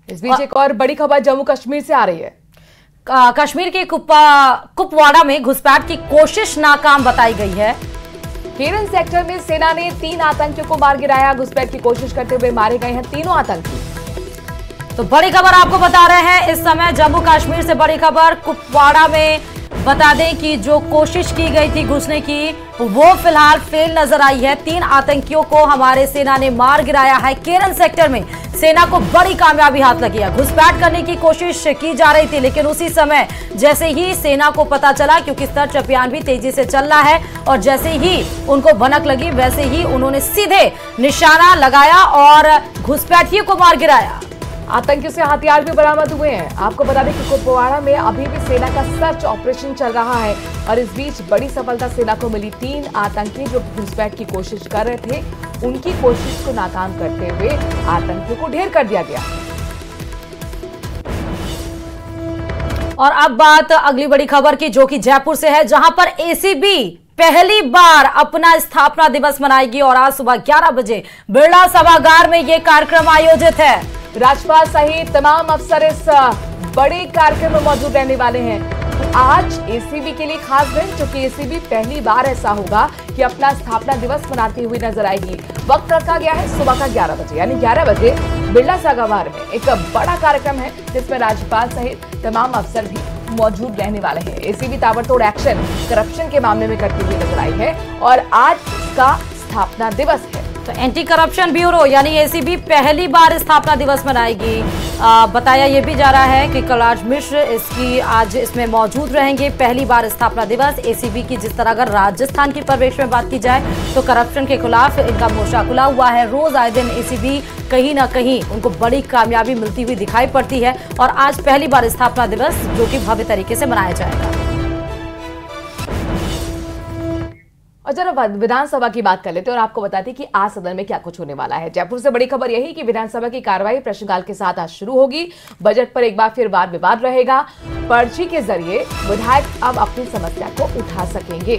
इस बीच एक और बड़ी खबर जम्मू कश्मीर से आ रही है। कश्मीर के कुपवाड़ा में घुसपैठ की कोशिश नाकाम बताई गई है। केरन सेक्टर में सेना ने 3 आतंकियों को मार गिराया। घुसपैठ की कोशिश करते हुए मारे गए हैं तीनों आतंकी। तो बड़ी खबर आपको बता रहे हैं इस समय जम्मू कश्मीर से बड़ी खबर। कुपवाड़ा में बता दें कि जो कोशिश की गई थी घुसने की वो फिलहाल फेल नजर आई है। 3 आतंकियों को हमारे सेना ने मार गिराया है। केरन सेक्टर में सेना को बड़ी कामयाबी हाथ लगी है। घुसपैठ करने की कोशिश की जा रही थी, लेकिन उसी समय जैसे ही सेना को पता चला, क्योंकि सर्च अभियान भी तेजी से चल रहा है, और जैसे ही उनको भनक लगी वैसे ही उन्होंने सीधे निशाना लगाया और घुसपैठियों को मार गिराया। आतंकियों से हथियार भी बरामद हुए हैं। आपको बता दें कि कुपवाड़ा में अभी भी सेना का सर्च ऑपरेशन चल रहा है और इस बीच बड़ी सफलता सेना को मिली। 3 आतंकी जो घुसपैठ की कोशिश कर रहे थे, उनकी कोशिश को नाकाम करते हुए आतंकियों को ढेर कर दिया गया। और अब बात अगली बड़ी खबर की, जो कि जयपुर से है, जहां पर एसीबी पहली बार अपना स्थापना दिवस मनाएगी और आज सुबह 11 बजे बिरला सभागार में यह कार्यक्रम आयोजित है। राज्यपाल सहित तमाम अफसर इस बड़े कार्यक्रम में मौजूद रहने वाले हैं। तो आज एसीबी के लिए खास दिन, क्योंकि एसीबी पहली बार ऐसा होगा कि अपना स्थापना दिवस मनाती हुई नजर आएगी। वक्त रखा गया है सुबह का 11 बजे, यानी 11 बजे बिरला सभागार में एक बड़ा कार्यक्रम है जिसमें राज्यपाल सहित तमाम अफसर भी मौजूद रहने वाले हैं। एसीबी ताबड़तोड़ एक्शन करप्शन के मामले में करती हुई नजर आई है और आज इसका स्थापना दिवस है। तो एंटी करप्शन ब्यूरो यानी एसीबी पहली बार स्थापना दिवस मनाएगी। बताया यह भी जा रहा है कि कलराज मिश्र आज इसमें मौजूद रहेंगे। पहली बार स्थापना दिवस एसीबी की, जिस तरह अगर राजस्थान की परिवेश में बात की जाए तो करप्शन के खिलाफ इनका मोर्चा खुला हुआ है। रोज आए दिन एसीबी कहीं ना कहीं उनको बड़ी कामयाबी मिलती हुई दिखाई पड़ती है और आज पहली बार स्थापना दिवस जो कि भव्य तरीके से मनाया जाएगा। और जरा विधानसभा की बात कर लेते हैं और आपको बताते हैं कि आज सदन में क्या कुछ होने वाला है। जयपुर से बड़ी खबर यही कि विधानसभा की कार्रवाई प्रश्नकाल के साथ आज शुरू होगी। बजट पर एक बार फिर वाद विवाद रहेगा। पर्ची के जरिए विधायक अब अपनी समस्या को उठा सकेंगे।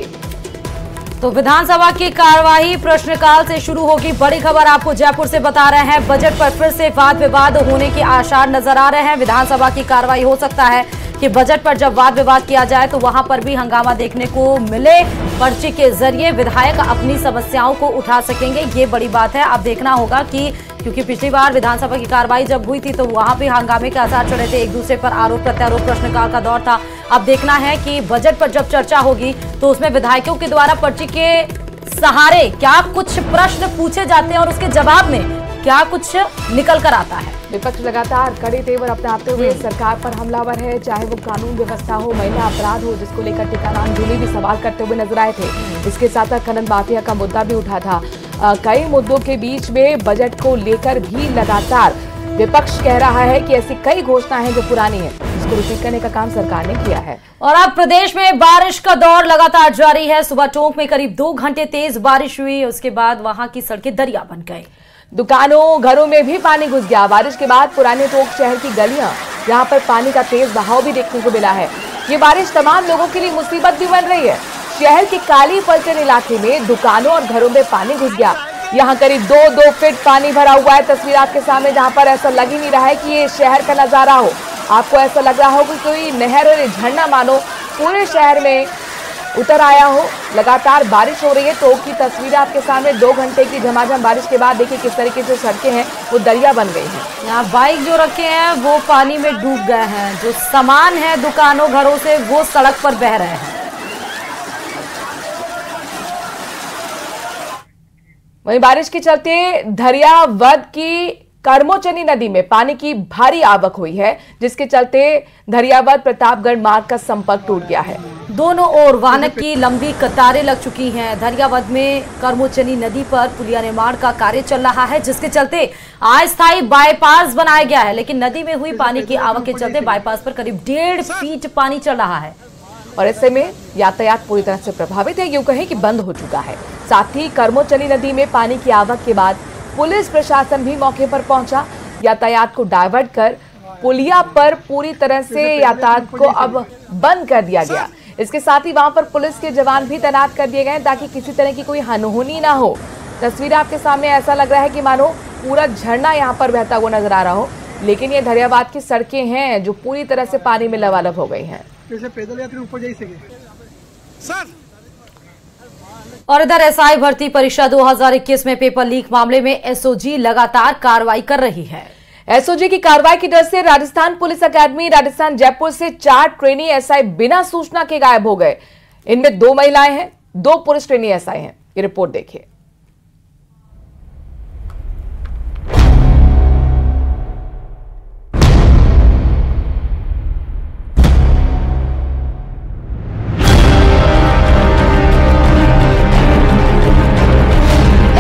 तो विधानसभा की कार्यवाही प्रश्नकाल से शुरू होगी। बड़ी खबर आपको जयपुर से बता रहे हैं। बजट पर फिर से वाद विवाद होने के आसार नजर आ रहे हैं। विधानसभा की कार्यवाही हो सकता है कि बजट पर जब वाद विवाद किया जाए तो वहां पर भी हंगामा देखने को मिले। पर्ची के जरिए विधायक अपनी समस्याओं को उठा सकेंगे, ये बड़ी बात है। अब देखना होगा कि क्योंकि पिछली बार विधानसभा की कार्रवाई जब हुई थी तो वहां पे हंगामे के आसार चढ़े थे, एक दूसरे पर आरोप प्रत्यारोप प्रश्नकाल का दौर था। अब देखना है कि बजट पर जब चर्चा होगी तो उसमें विधायकों के द्वारा पर्ची के सहारे क्या कुछ प्रश्न पूछे जाते हैं और उसके जवाब में क्या कुछ निकल कर आता है। विपक्ष लगातार कड़े तेवर अपनाते हुए सरकार पर हमलावर है, चाहे वो कानून व्यवस्था हो, महिला अपराध हो, जिसको लेकर टीकाराम जूली भी सवाल करते हुए नजर आए थे। इसके साथ खनन माफिया का मुद्दा भी उठा था। कई मुद्दों के बीच में बजट को लेकर भी लगातार विपक्ष कह रहा है कि ऐसी कई घोषणाएं हैं जो पुरानी है, जिसको रिपीट करने का काम सरकार ने किया है। और अब प्रदेश में बारिश का दौर लगातार जारी है। सुबह टोंक में करीब 2 घंटे तेज बारिश हुई, उसके बाद वहां की सड़कें दरिया बन गई। दुकानों घरों में भी पानी घुस गया। बारिश के बाद पुराने टोंक शहर की गलियां, यहां पर पानी का तेज बहाव भी देखने को मिला है। ये बारिश तमाम लोगों के लिए मुसीबत भी बन रही है। शहर के काली पलटन इलाके में दुकानों और घरों में पानी घुस गया। यहाँ करीब 2 फीट पानी भरा हुआ है। तस्वीर आपके सामने, जहाँ पर ऐसा लग ही नहीं रहा है कि ये शहर का नजारा हो। आपको ऐसा लग रहा हो कि कोई नहर और झरना मानो पूरे शहर में उतर आया हो। लगातार बारिश हो रही है। टोंक की तस्वीर आपके सामने, 2 घंटे की झमाझम बारिश के बाद देखिए किस तरीके से सड़कें हैं वो दरिया बन गई हैं। यहाँ बाइक जो रखे हैं वो पानी में डूब गए हैं। जो सामान है दुकानों घरों से वो सड़क पर बह रहे हैं। वहीं बारिश के चलते धरियावद की कर्मोचनी नदी में पानी की भारी आवक हुई है, जिसके चलते धरियावद प्रतापगढ़ मार्ग का संपर्क टूट गया है। दोनों ओर वाहनों की लंबी कतारें लग चुकी हैं। धरियावद में कर्मोचनी नदी पर पुलिया निर्माण का कार्य चल रहा है, जिसके चलते अस्थायी बाईपास बनाया गया है, लेकिन नदी में हुई पानी की आवक के चलते बाईपास पर करीब 1.5 फीट पानी चल रहा है और ऐसे में यातायात पूरी तरह से प्रभावित है, यूं कहें कि बंद हो चुका है। साथ ही कर्मोचनी नदी में पानी की आवक के बाद पुलिस प्रशासन भी मौके पर पहुंचा। यातायात को डाइवर्ट कर पुलिया पर पूरी तरह से यातायात को अब बंद कर दिया गया। इसके साथ ही वहां पर पुलिस के जवान भी तैनात कर दिए गए ताकि किसी तरह की कोई अनहोनी ना हो। तस्वीर आपके सामने, ऐसा लग रहा है कि मानो पूरा झरना यहाँ पर बहता हुआ नजर आ रहा हो। लेकिन ये दरियाबाद की सड़कें हैं जो पूरी तरह से पानी में लबालब हो गई हैं। कैसे पैदल यात्री ऊपर जा सके सर। और इधर एसआई भर्ती परीक्षा 2021 में पेपर लीक मामले में एसओजी लगातार कार्रवाई कर रही है। एसओजी की कार्रवाई की डर से राजस्थान पुलिस अकादमी राजस्थान जयपुर से 4 ट्रेनी एसआई बिना सूचना के गायब हो गए। इनमें 2 महिलाएं हैं, 2 पुरुष ट्रेनी एसआई हैं। ये रिपोर्ट देखिए।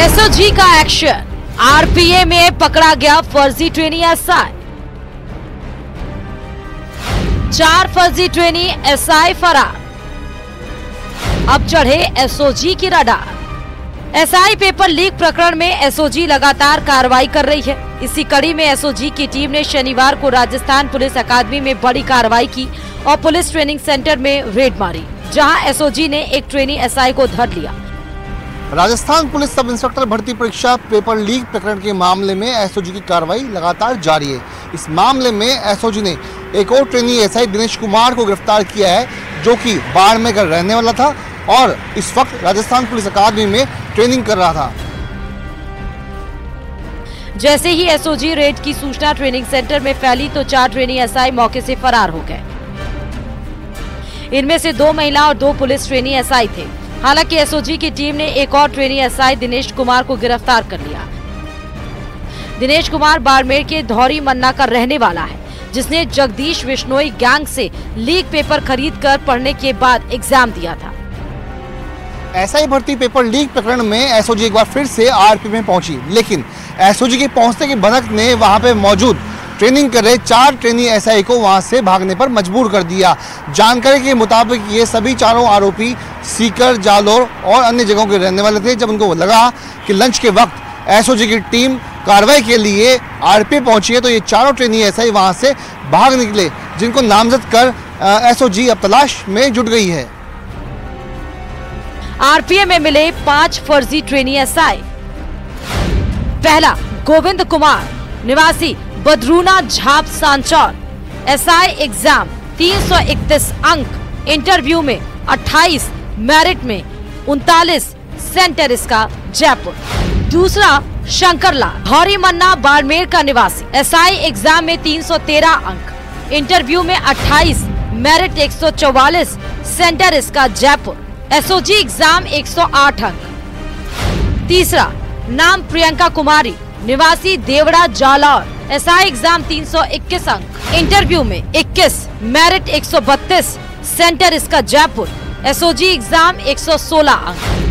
एसओजी का एक्शन, आरपीए में पकड़ा गया फर्जी ट्रेनी एसआई। 4 फर्जी ट्रेनी एसआई फरार, अब चढ़े एसओजी की रडार। एसआई पेपर लीक प्रकरण में एसओजी लगातार कार्रवाई कर रही है। इसी कड़ी में एसओजी की टीम ने शनिवार को राजस्थान पुलिस अकादमी में बड़ी कार्रवाई की और पुलिस ट्रेनिंग सेंटर में रेड मारी, जहां एसओजी ने एक ट्रेनी एसआई को धर लिया। राजस्थान पुलिस सब इंस्पेक्टर भर्ती परीक्षा पेपर लीक प्रकरण के मामले में एसओजी की कार्रवाई लगातार जारी है। इस मामले में एसओजी ने एक और ट्रेनी एसआई दिनेश कुमार को गिरफ्तार किया है, जो कि बाड़मेर का रहने वाला था और इस वक्त राजस्थान पुलिस अकादमी में ट्रेनिंग कर रहा था। जैसे ही एसओजी रेड की सूचना ट्रेनिंग सेंटर में फैली तो 4 ट्रेनी एसआई मौके से फरार हो गए। इनमें से 2 महिला और 2 पुलिस ट्रेनी एसआई थे। हालांकि एसओजी की टीम ने एक और ट्रेनी एसआई दिनेश कुमार को गिरफ्तार कर लिया। दिनेश कुमार बाड़मेर के धौरी मन्ना का रहने वाला है, जिसने जगदीश बिश्नोई गैंग से लीक पेपर खरीदकर पढ़ने के बाद एग्जाम दिया था। एसआई भर्ती पेपर लीक प्रकरण में एसओजी एक बार फिर से आरपी में पहुंची, लेकिन एसओजी के पहुंचने की भनक ने वहां पे मौजूद ट्रेनिंग कर रहे 4 ट्रेनी एसआई को वहां से भागने पर मजबूर कर दिया। जानकारी के मुताबिक ये सभी चारों आरोपी सीकर, जालोर और अन्य जगहों के रहने वाले थे। जब उनको लगा कि लंच के वक्त एसओजी की टीम कार्रवाई के लिए आरपी पहुंची है, तो ये चारों ट्रेनी एसआई वहां से भाग निकले, जिनको नामजद कर एसओजी अब तलाश में जुट गई है। आरपीए में मिले 5 फर्जी ट्रेनी एसआई। पहला, गोविंद कुमार, निवासी बदरूना झाप सांचौर, एसआई एग्जाम 331 अंक, इंटरव्यू में 28, मेरिट में 39, सेंटर इसका जयपुर। दूसरा, शंकरलाल, धौरी मन्ना, बाड़मेर का निवासी, एसआई एग्जाम में 313 अंक, इंटरव्यू में 28, मेरिट 144, सेंटर इसका जयपुर। एसओजी एग्जाम 108 अंक। तीसरा, नाम प्रियंका कुमारी, निवासी देवड़ा जालौर, एसआई एग्जाम 321 अंक, इंटरव्यू में 21, मेरिट 132, सेंटर इसका जयपुर। एसओजी एग्जाम 116 अंक।